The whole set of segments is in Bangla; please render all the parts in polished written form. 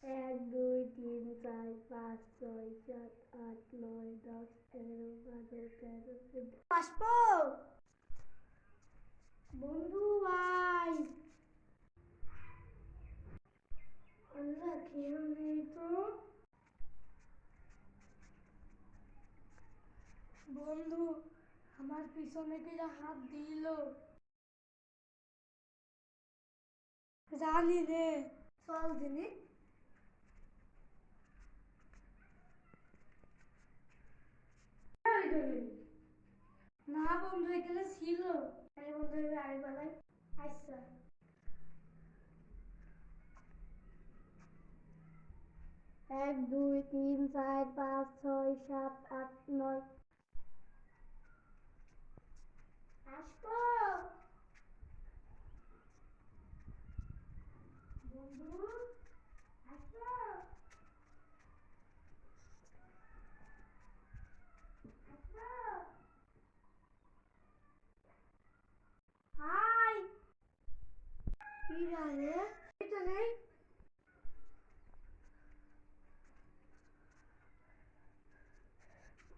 এক দুই তিন চার পাঁচ ছয় সাত আট নয় 10 11 12 13 14 আসবো বন্ধু ভাই আল্লাহ কেউ নেই তো বন্ধু আমার পিছনে কে হাত দিল জানি রে চল দিনি না বন্ধু এখানে ছিল আরে বন্ধু আরে বেলায় আচ্ছা 1 2 3 4 5 6 7 8 9 আসবো বন্ধু আসবো আসবো হাই কি রে এটা নেই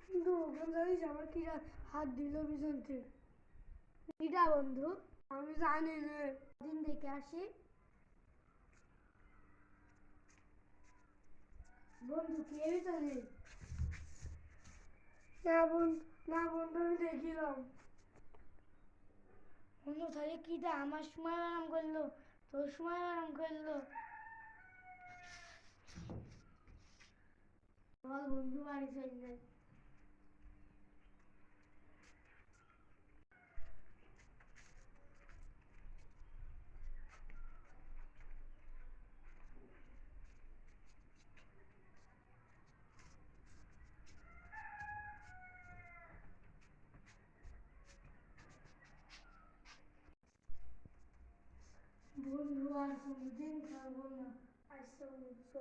বন্ধু ওখানে জানিস আমার কি হাত দিল পিছন থেকে কিটা বন্ধু আমি জানি রে দিন দেখে আসি বন্ধু কেউই তো নেই না বন্ধু আমি দেখিলাম বন্ধু তাহলে কিটা আমার সময় আরাম করলো তোর সময় আরাম করলো বল বন্ধু বাড়ি চলে যাই বন্ধু আর কোনোদিন খাবো না আচ্ছা বন্ধু